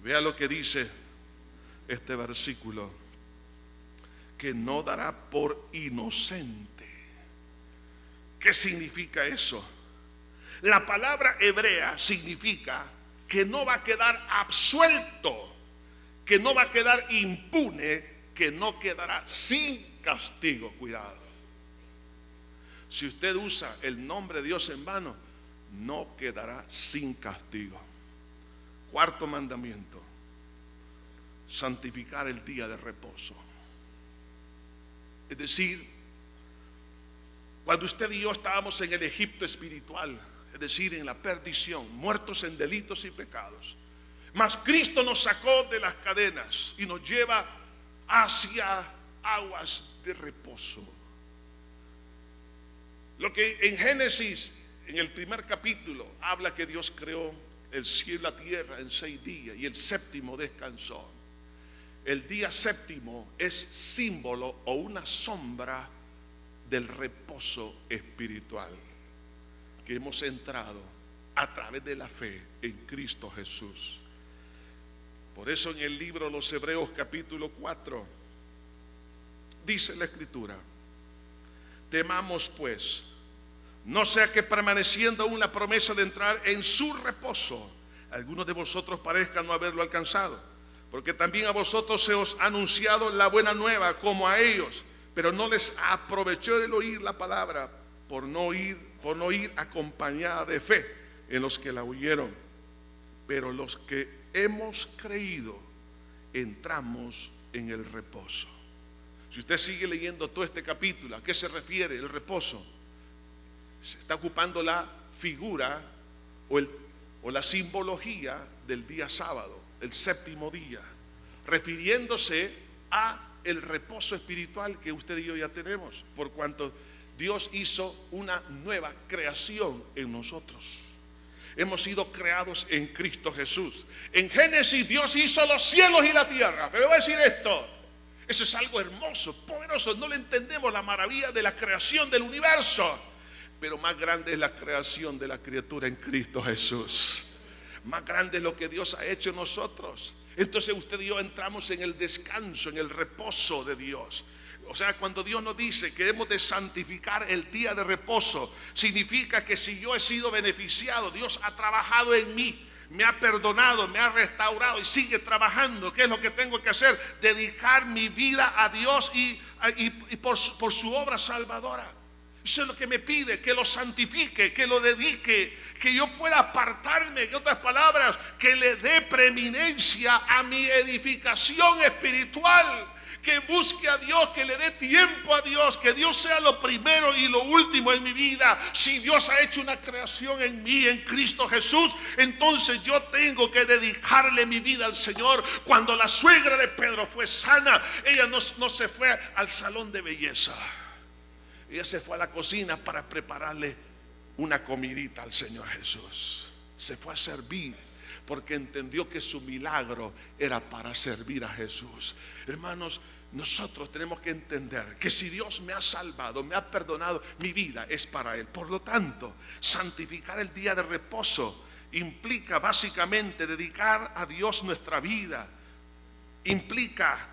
A: vea lo que dice este versículo, que no dará por inocente. ¿Qué significa eso? La palabra hebrea significa que no va a quedar absuelto, que no va a quedar impune, que no quedará sin castigo. Cuidado. Si usted usa el nombre de Dios en vano, no quedará sin castigo. Cuarto mandamiento: santificar el día de reposo. Es decir, cuando usted y yo estábamos en el Egipto espiritual, es decir, en la perdición, muertos en delitos y pecados, mas Cristo nos sacó de las cadenas y nos lleva hacia aguas de reposo. Lo que en Génesis, en el primer capítulo, habla que Dios creó el cielo y la tierra en 6 días y el séptimo descansó. El día séptimo es símbolo o una sombra del reposo espiritual que hemos entrado a través de la fe en Cristo Jesús. Por eso en el libro de los Hebreos capítulo 4 dice la Escritura: temamos pues, no sea que permaneciendo aún la promesa de entrar en su reposo, algunos de vosotros parezcan no haberlo alcanzado. Porque también a vosotros se os ha anunciado la buena nueva como a ellos, pero no les aprovechó el oír la palabra por no ir acompañada de fe en los que la oyeron. Pero los que hemos creído entramos en el reposo. Si usted sigue leyendo todo este capítulo, ¿a qué se refiere el reposo? Se está ocupando la figura o la simbología del día sábado, el séptimo día, refiriéndose a el reposo espiritual que usted y yo ya tenemos, por cuanto Dios hizo una nueva creación en nosotros. Hemos sido creados en Cristo Jesús. En Génesis Dios hizo los cielos y la tierra. Pero voy a decir esto: eso es algo hermoso, poderoso. No le entendemos la maravilla de la creación del universo, pero más grande es la creación de la criatura en Cristo Jesús. Más grande es lo que Dios ha hecho en nosotros. Entonces usted y yo entramos en el descanso, en el reposo de Dios. O sea, cuando Dios nos dice que hemos de santificar el día de reposo, significa que si yo he sido beneficiado, Dios ha trabajado en mí, me ha perdonado, me ha restaurado y sigue trabajando. ¿Qué es lo que tengo que hacer? Dedicar mi vida a Dios y por su obra salvadora. Eso es lo que me pide, que lo santifique, que lo dedique, que yo pueda apartarme, en otras palabras, que le dé preeminencia a mi edificación espiritual, que busque a Dios, que le dé tiempo a Dios, que Dios sea lo primero y lo último en mi vida. Si Dios ha hecho una creación en mí, en Cristo Jesús, entonces yo tengo que dedicarle mi vida al Señor. Cuando la suegra de Pedro fue sana, ella no se fue al salón de belleza. Ella se fue a la cocina para prepararle una comidita al Señor Jesús. Se fue a servir porque entendió que su milagro era para servir a Jesús. Hermanos, nosotros tenemos que entender que si Dios me ha salvado, me ha perdonado, mi vida es para Él. Por lo tanto, santificar el día de reposo implica básicamente dedicar a Dios nuestra vida. Implica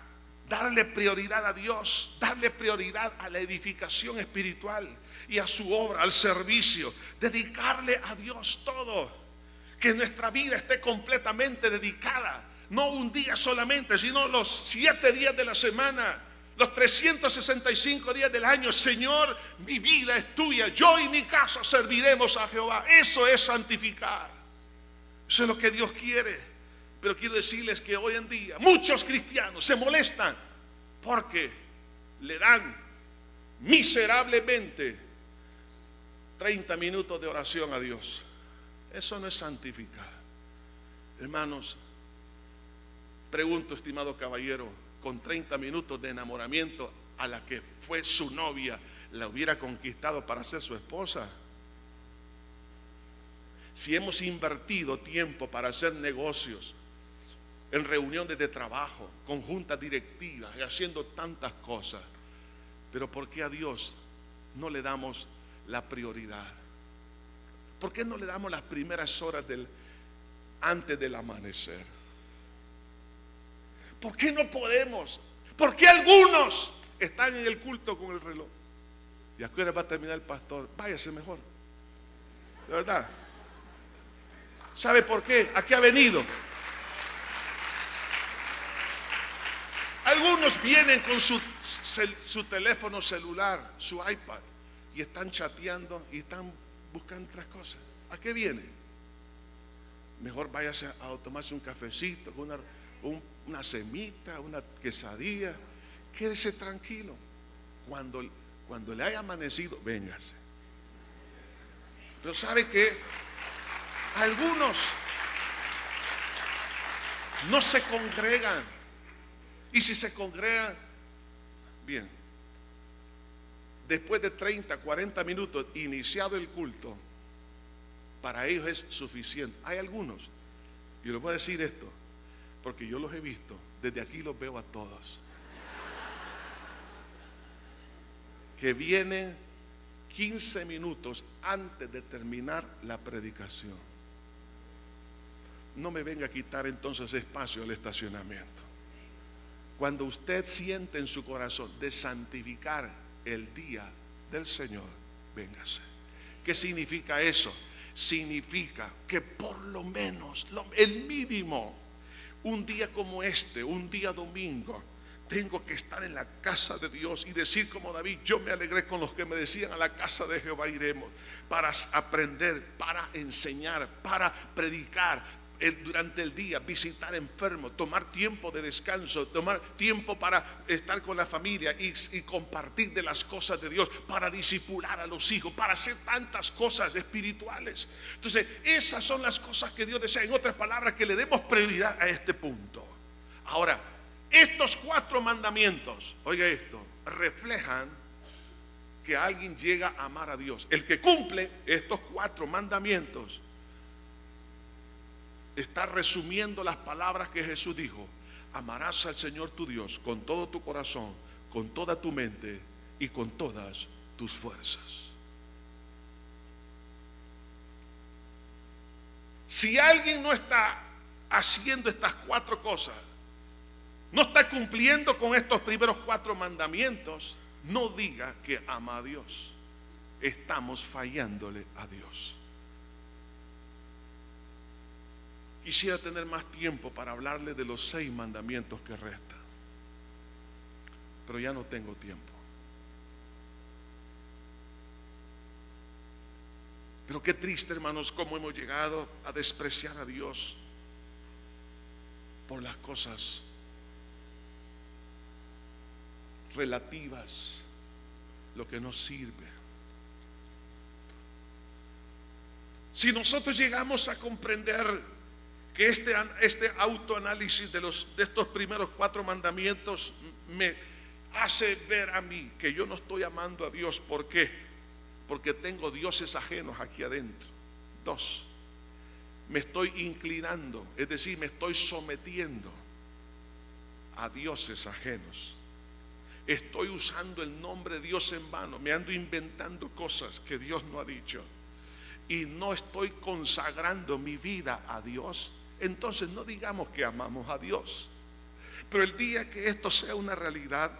A: darle prioridad a Dios, darle prioridad a la edificación espiritual y a su obra, al servicio, dedicarle a Dios todo, que nuestra vida esté completamente dedicada, no un día solamente, sino los 7 días de la semana, los 365 días del año. Señor, mi vida es tuya, yo y mi casa serviremos a Jehová. Eso es santificar, eso es lo que Dios quiere. Pero quiero decirles que hoy en día muchos cristianos se molestan porque le dan miserablemente 30 minutos de oración a Dios. Eso no es santificar. Hermanos, pregunto, estimado caballero, con 30 minutos de enamoramiento, a la que fue su novia, ¿la hubiera conquistado para ser su esposa? Si hemos invertido tiempo para hacer negocios, en reuniones de trabajo, con juntas directivas y haciendo tantas cosas, pero ¿por qué a Dios no le damos la prioridad? ¿Por qué no le damos las primeras horas antes del amanecer? ¿Por qué no podemos? ¿Por qué algunos están en el culto con el reloj? ¿Y a qué hora va a terminar el pastor? Váyase mejor. De verdad. ¿Sabe por qué? ¿A qué ha venido? Algunos vienen con su teléfono celular, su iPad, y están chateando y están buscando otras cosas. ¿A qué viene? Mejor váyase a tomarse un cafecito con una semita, una quesadilla. Quédese tranquilo. Cuando le haya amanecido, véngase. Pero ¿sabe qué? Algunos no se congregan. Y si se congregan, bien, después de 30, 40 minutos iniciado el culto, para ellos es suficiente. Hay algunos, y les voy a decir esto, porque yo los he visto, desde aquí los veo a todos, que vienen 15 minutos antes de terminar la predicación. No me venga a quitar entonces espacio al estacionamiento. Cuando usted siente en su corazón de santificar el día del Señor, véngase. ¿Qué significa eso? Significa que por lo menos, el mínimo, un día como este, un día domingo, tengo que estar en la casa de Dios y decir como David: yo me alegré con los que me decían, a la casa de Jehová iremos, para aprender, para enseñar, para predicar durante el día, visitar enfermos, tomar tiempo de descanso, tomar tiempo para estar con la familia y compartir de las cosas de Dios, para discipular a los hijos, para hacer tantas cosas espirituales. Entonces, esas son las cosas que Dios desea. En otras palabras, que le demos prioridad a este punto. Ahora, estos 4 mandamientos, oiga esto, reflejan que alguien llega a amar a Dios. El que cumple estos 4 mandamientos está resumiendo las palabras que Jesús dijo: amarás al Señor tu Dios con todo tu corazón, con toda tu mente y con todas tus fuerzas. Si alguien no está haciendo estas 4 cosas, no está cumpliendo con estos primeros 4 mandamientos, no diga que ama a Dios. Estamos fallándole a Dios. Quisiera tener más tiempo para hablarle de los 6 mandamientos que restan, pero ya no tengo tiempo. Pero qué triste, hermanos, cómo hemos llegado a despreciar a Dios por las cosas relativas, lo que nos sirve. Si nosotros llegamos a comprender que este autoanálisis de estos primeros 4 mandamientos me hace ver a mí que yo no estoy amando a Dios. ¿Por qué? Porque tengo dioses ajenos aquí adentro. 2, me estoy inclinando, es decir, me estoy sometiendo a dioses ajenos. Estoy usando el nombre de Dios en vano, me ando inventando cosas que Dios no ha dicho y no estoy consagrando mi vida a Dios. Entonces no digamos que amamos a Dios, pero el día que esto sea una realidad,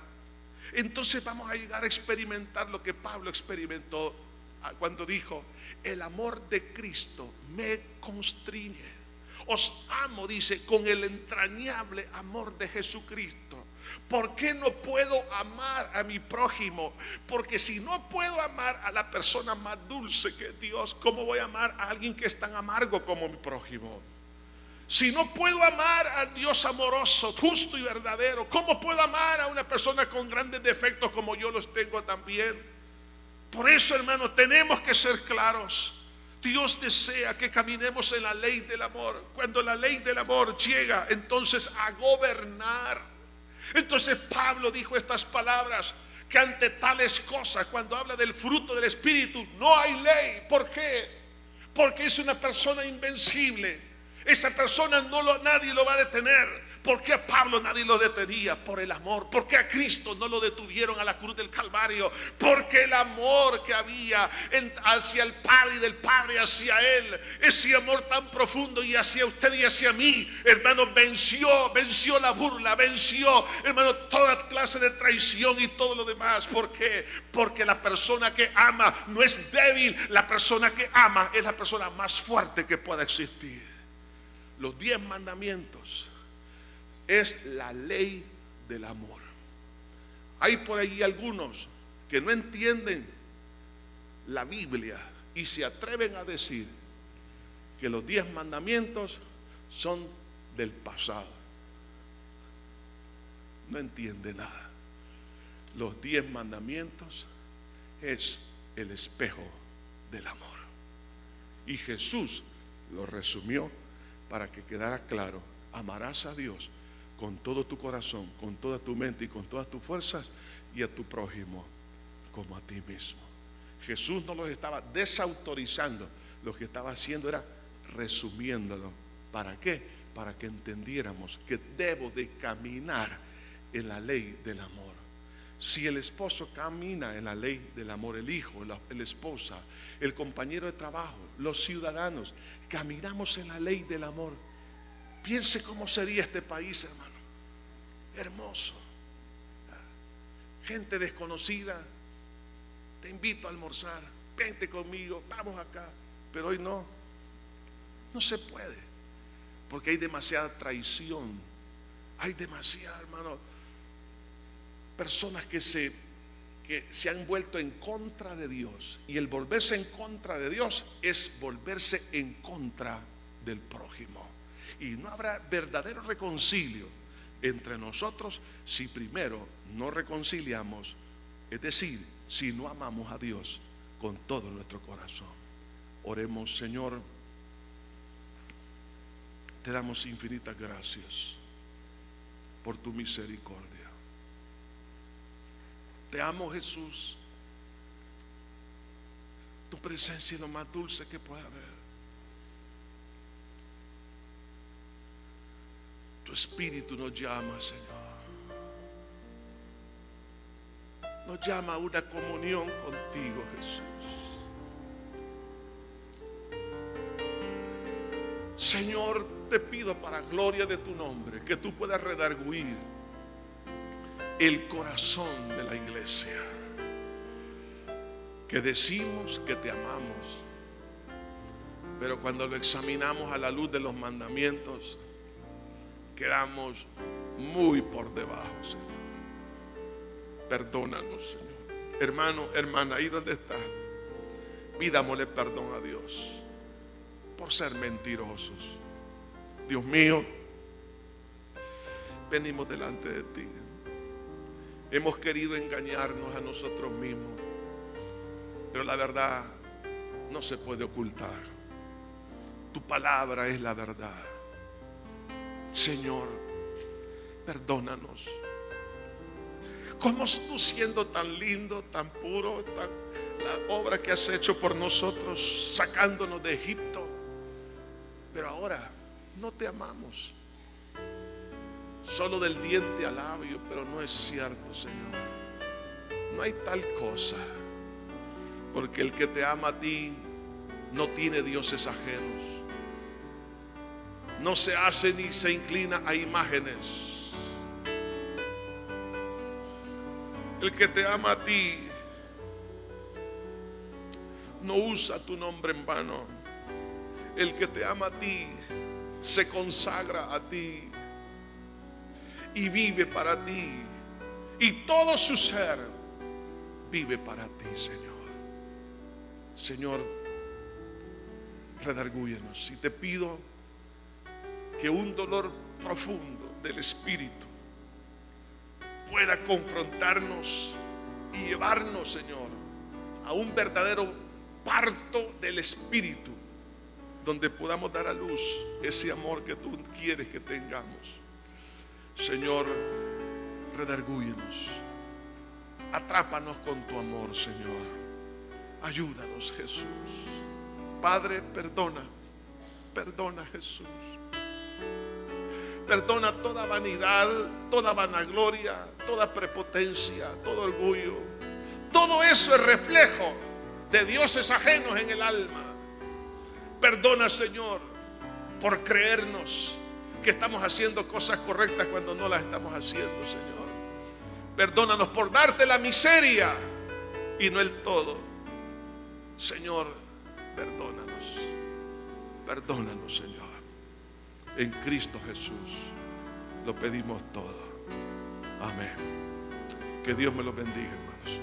A: entonces vamos a llegar a experimentar lo que Pablo experimentó cuando dijo: el amor de Cristo me constriñe. Os amo, dice, con el entrañable amor de Jesucristo. ¿Por qué no puedo amar a mi prójimo? Porque si no puedo amar a la persona más dulce que Dios, ¿cómo voy a amar a alguien que es tan amargo como mi prójimo? Si no puedo amar al Dios amoroso, justo y verdadero, ¿cómo puedo amar a una persona con grandes defectos como yo los tengo también? Por eso, hermanos, tenemos que ser claros. Dios desea que caminemos en la ley del amor. Cuando la ley del amor llega entonces a gobernar, entonces Pablo dijo estas palabras: que ante tales cosas, cuando habla del fruto del Espíritu, no hay ley. ¿Por qué? Porque es una persona invencible. Esa persona nadie lo va a detener. ¿Por qué a Pablo nadie lo detenía? Por el amor. ¿Por qué a Cristo no lo detuvieron a la cruz del Calvario? Porque el amor que había hacia el Padre y del Padre hacia Él, ese amor tan profundo, y hacia usted y hacia mí, hermano, venció la burla, venció, hermano, toda clase de traición y todo lo demás. ¿Por qué? Porque la persona que ama no es débil. La persona que ama es la persona más fuerte que pueda existir. Los 10 mandamientos es la ley del amor. Hay por ahí algunos que no entienden la Biblia y se atreven a decir que los 10 mandamientos son del pasado. No entiende nada. Los 10 mandamientos es el espejo del amor. Y Jesús lo resumió para que quedara claro: amarás a Dios con todo tu corazón, con toda tu mente y con todas tus fuerzas, y a tu prójimo como a ti mismo. Jesús no los estaba desautorizando, lo que estaba haciendo era resumiéndolo. ¿Para qué? Para que entendiéramos que debo de caminar en la ley del amor. Si el esposo camina en la ley del amor, el hijo, la esposa, el compañero de trabajo, los ciudadanos, caminamos en la ley del amor, piense cómo sería este país, hermano. Hermoso. Gente desconocida, te invito a almorzar, vente conmigo, vamos acá. Pero hoy no se puede, porque hay demasiada traición, hay demasiada, hermano, personas que se han vuelto en contra de Dios. Y el volverse en contra de Dios es volverse en contra del prójimo. Y no habrá verdadero reconcilio entre nosotros si primero no reconciliamos, es decir, si no amamos a Dios con todo nuestro corazón. Oremos. Señor, te damos infinitas gracias por tu misericordia. Te amo, Jesús. Tu presencia es lo más dulce que pueda haber. Tu espíritu nos llama, Señor. Nos llama a una comunión contigo, Jesús. Señor, te pido para gloria de tu nombre que tú puedas redarguir el corazón de la iglesia, que decimos que te amamos, pero cuando lo examinamos a la luz de los mandamientos, quedamos muy por debajo, Señor. Perdónanos, Señor. Hermano, hermana, ahí donde está, pidámosle perdón a Dios por ser mentirosos. Dios mío, venimos delante de ti. Hemos querido engañarnos a nosotros mismos, pero la verdad no se puede ocultar. Tu palabra es la verdad. Señor, perdónanos. ¿Cómo tú, siendo tan lindo, tan puro, la obra que has hecho por nosotros, sacándonos de Egipto, pero ahora no te amamos? Solo del diente al labio, pero no es cierto, Señor. No hay tal cosa, porque el que te ama a ti no tiene dioses ajenos, no se hace ni se inclina a imágenes. El que te ama a ti no usa tu nombre en vano. El que te ama a ti se consagra a ti y vive para ti, y todo su ser vive para ti, Señor. Señor, redargúyenos. Y te pido que un dolor profundo del espíritu pueda confrontarnos y llevarnos, Señor, a un verdadero parto del espíritu, donde podamos dar a luz ese amor que tú quieres que tengamos. Señor, redargúyenos, atrápanos con tu amor, Señor. Ayúdanos, Jesús. Padre, perdona, Jesús. Perdona toda vanidad, toda vanagloria, toda prepotencia, todo orgullo. Todo eso es reflejo de dioses ajenos en el alma. Perdona, Señor, por creernos que estamos haciendo cosas correctas cuando no las estamos haciendo, Señor. Perdónanos por darte la miseria y no el todo. Señor, perdónanos, Señor. En Cristo Jesús lo pedimos todo. Amén. Que Dios me lo bendiga, hermanos.